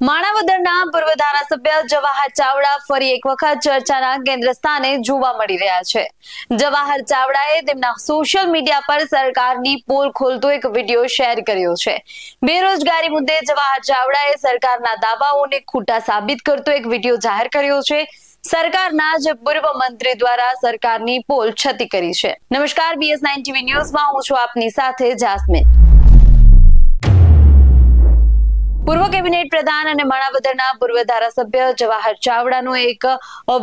માણાવદરના પૂર્વ ધારાસભ્ય જવાહર ચાવડા ફરી એક વખત ચર્ચાના કેન્દ્ર સ્થાને જોવા મળી રહ્યા છે। જવાહર ચાવડાએ તેમના સોશિયલ મીડિયા પર સરકારની પોલ ખોલતો એક વિડીયો શેર કર્યો છે। બેરોજગારી મુદ્દે જવાહર ચાવડાએ સરકારના દાવાઓને ખોટા સાબિત કરતો એક વિડીયો જાહેર કર્યો છે। સરકારના જ પૂર્વ મંત્રી દ્વારા સરકારની પોલ છતી કરી છે। નમસ્કાર, BS9 TV ન્યૂઝમાં હું છું આપની સાથે જાસ્મીન। પૂર્વ કેબિનેટ પ્રધાન અને માણાવદરના પૂર્વ ધારાસભ્ય જવાહર ચાવડાનો એક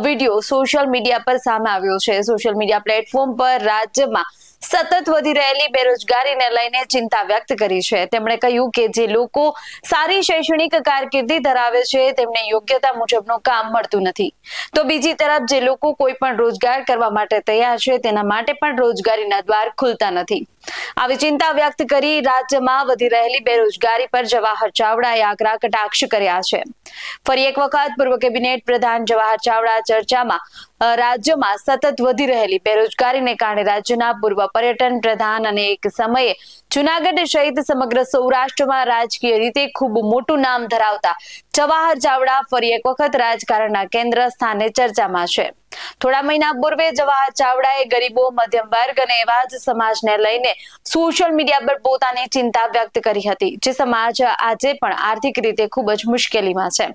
વિડીયો સોશિયલ મીડિયા પર સામે આવ્યો છે। સોશિયલ મીડિયા પ્લેટફોર્મ પર રાજ્યમાં સતત વધી રહેલી બેરોજગારીને લઈને ચિંતા વ્યક્ત કરી છે। તેમણે કહ્યું કે જે લોકો સારી શૈક્ષણિક કારકિર્દી ધરાવે છે તેમને યોગ્યતા મુજબનું કામ મળતું નથી, તો બીજી તરફ જે લોકો કોઈ પણ રોજગાર કરવા માટે તૈયાર છે તેના માટે પણ રોજગારીના દ્વાર ખુલતા નથી। આવી ચિંતા વ્યક્ત કરી રાજ્યમાં વધી રહેલી બેરોજગારી પર જવાહર ચાવડાએ આકરા કટાક્ષ કર્યા છે। ફરી એક વખત પૂર્વ કેબિનેટ પ્રધાન જવાહર ચાવડા ચર્ચામાં રાજ્યમાં સતત વધી રહેલી બેરોજગારીને કારણે રાજ્યના પૂર્વ પર્યટન પ્રધાન અને એક સમયે જૂનાગઢ સહિત સમગ્ર સૌરાષ્ટ્રમાં રાજકીય રીતે ખૂબ મોટું નામ ધરાવતા જવાહર ચાવડા ફરી એક વખત રાજકારણના કેન્દ્ર સ્થાને ચર્ચામાં છે। થોડા મહિના પૂર્વે જવાહર ચાવડાએ ગરીબો, મધ્યમ વર્ગ અને એવા જ સમાજને લઈને સોશિયલ મીડિયા પર પોતાની ચિંતા વ્યક્ત કરી હતી, જે સમાજ આજે પણ આર્થિક રીતે ખૂબ જ મુશ્કેલીમાં છે।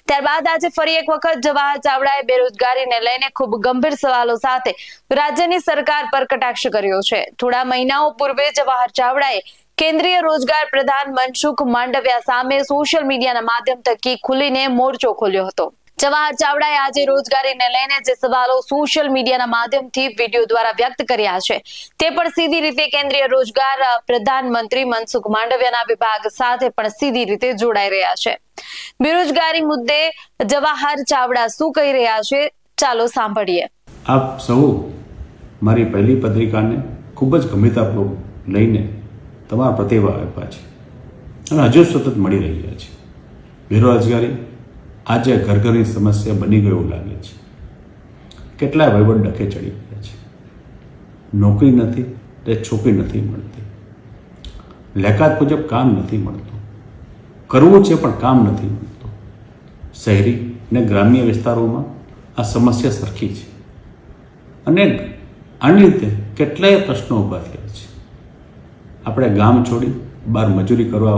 ત્યારબાદ આજે ફરી એક વખત જવાહર ચાવડાએ બેરોજગારીને લઈને ખૂબ ગંભીર સવાલો સાથે રાજ્યની સરકાર પર કટાક્ષ કર્યો છે। થોડા મહિનાઓ પૂર્વે જવાહર ચાવડાએ કેન્દ્રીય રોજગાર પ્રધાન મનસુખ માંડવિયા સામે સોશિયલ મીડિયાના માધ્યમ થકી ખુલીને મોરચો ખોલ્યો હતો। જવાહર ચાવડાએ આજે રોજગારીને લઈને જે સવાલો સોશિયલ મીડિયાના માધ્યમથી વિડીયો દ્વારા વ્યક્ત કર્યા છે તે પણ સીધી રીતે કેન્દ્રીય રોજગાર પ્રધાનમંત્રી મનસુખ માંડવિયાના વિભાગ સાથે પણ સીધી રીતે જોડાઈ રહ્યા છે। બેરોજગારી મુદ્દે જવાહર ચાવડા શું કહી રહ્યા છે, ચાલો સાંભળીએ। આપ સૌ મારી પહેલી પત્રિકાને ખૂબ જ ગંભીરતાપૂર્વક લઈને તમારા પ્રતિભાવ આપ્યા છે અને હજુ સતત મળી રહ્યા છે। બેરોજગારી આજે ઘરની સમસ્યા બની ગયું એવું લાગે છે। કેટલાય વહીવટ ડખે ચડી ગયા છે। નોકરી નથી તે છોકરી નથી મળતી, લાયકાત મુજબ કામ નથી મળતું, કરવું છે પણ કામ નથી મળતું। શહેરી અને ગ્રામ્ય વિસ્તારોમાં આ સમસ્યા સરખી છે અને આની રીતે કેટલાય પ્રશ્નો ઊભા થયા છે। આપણે ગામ છોડી બહાર મજૂરી કરવા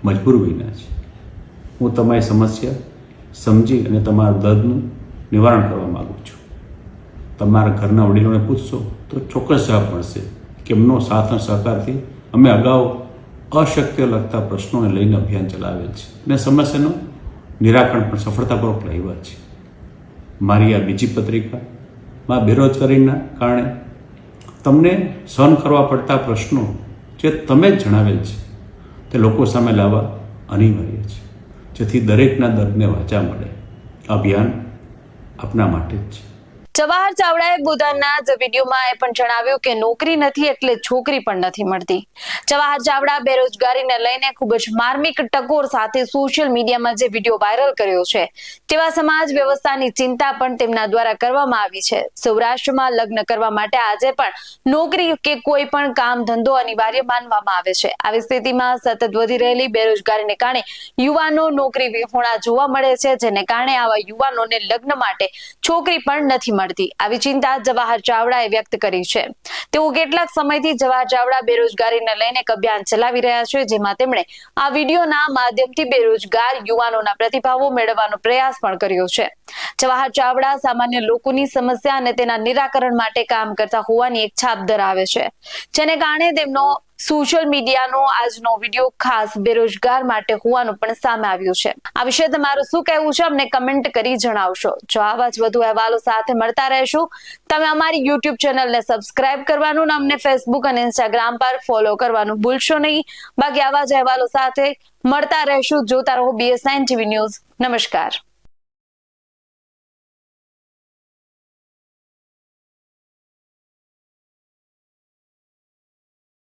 મજબૂર બન્યા છે। હું તમારી સમસ્યા સમજી અને તમારા દર્દનું નિવારણ કરવા માગું છું। તમારા ઘરના વડીલોને પૂછશો તો ચોક્કસ જવાબ મળશે કે એમનો સાથ અને સહકારથી અમે અગાઉ અશક્ય લગતા પ્રશ્નોને લઈને અભિયાન ચલાવેલ છે અને સમસ્યાનું નિરાકરણ પણ સફળતાપૂર્વક લાવ્યા છે। મારી આ બીજી પત્રિકામાં બેરોજગારીના કારણે તમને સહન કરવા પડતા પ્રશ્નો જે તમે જ જણાવેલ છે તે લોકો સામે લાવવા અનિવાર્ય છે, જેથી દરેકના દર્દને વાચા મળે। અભિયાન આપના માટે જ છે। જવાહર ચાવડાએ પોતાના જ વિડીયોમાં એ પણ જણાવ્યું કે નોકરી નથી એટલે છોકરી પણ નથી મળતી। જવાહર ચાવડા બેરોજગારીને લઈને ખૂબ જ માર્મિક ટકોર સાથે સોશિયલ મીડિયામાં જે વિડીયો વાયરલ કર્યો છે તેવા સમાજ વ્યવસ્થાની ચિંતા પણ તેમના દ્વારા કરવામાં આવી છે। સૌરાષ્ટ્રમાં લગ્ન કરવા માટે આજે પણ નોકરી કે કોઈ પણ કામ ધંધો અનિવાર્ય માનવામાં આવે છે। આવી સ્થિતિમાં સતત વધી રહેલી બેરોજગારીને કારણે યુવાનો નોકરી વિહોણા જોવા મળે છે, જેને કારણે આવા યુવાનોને લગ્ન માટે છોકરી પણ નથી મળતી। આવી ચિંતા જવાહર ચાવડાએ વ્યક્ત કરી છે। તેઓ કેટલાક સમયથી જવાહર ચાવડા બેરોજગારીને લઈને એક અભિયાન ચલાવી રહ્યા છે, જેમાં તેમણે આ વિડીયોના માધ્યમથી બેરોજગાર યુવાનોના પ્રતિભાવો મેળવવાનો પ્રયાસ પણ કર્યો છે। જવાહર ચાવડા સામાન્ય લોકોની સમસ્યા અને તેના નિરાકરણ માટે કામ કરતા હોવાની એક છાપ ધરાવે છે, જેને કારણે તેમનો સોશિયલ મીડિયાનો આજનો વિડીયો ખાસ બેરોજગાર માટે હોવાનું પણ સામે આવ્યું છે। આ વિશે તમારું શું કહેવું છે અમને કમેન્ટ કરી જણાવશો। જો આવા જ વધુ અહેવાલો સાથે મળતા રહેશું, તમે અમારી YouTube ચેનલને સબસ્ક્રાઇબ કરવાનું અને અમને Facebook અને Instagram પર ફોલો કરવાનું ભૂલશો નહીં। બાકી આવા જ અહેવાલો સાથે મળતા રહેશું। જોતા રહો BS9 TV ન્યૂઝ। નમસ્કાર।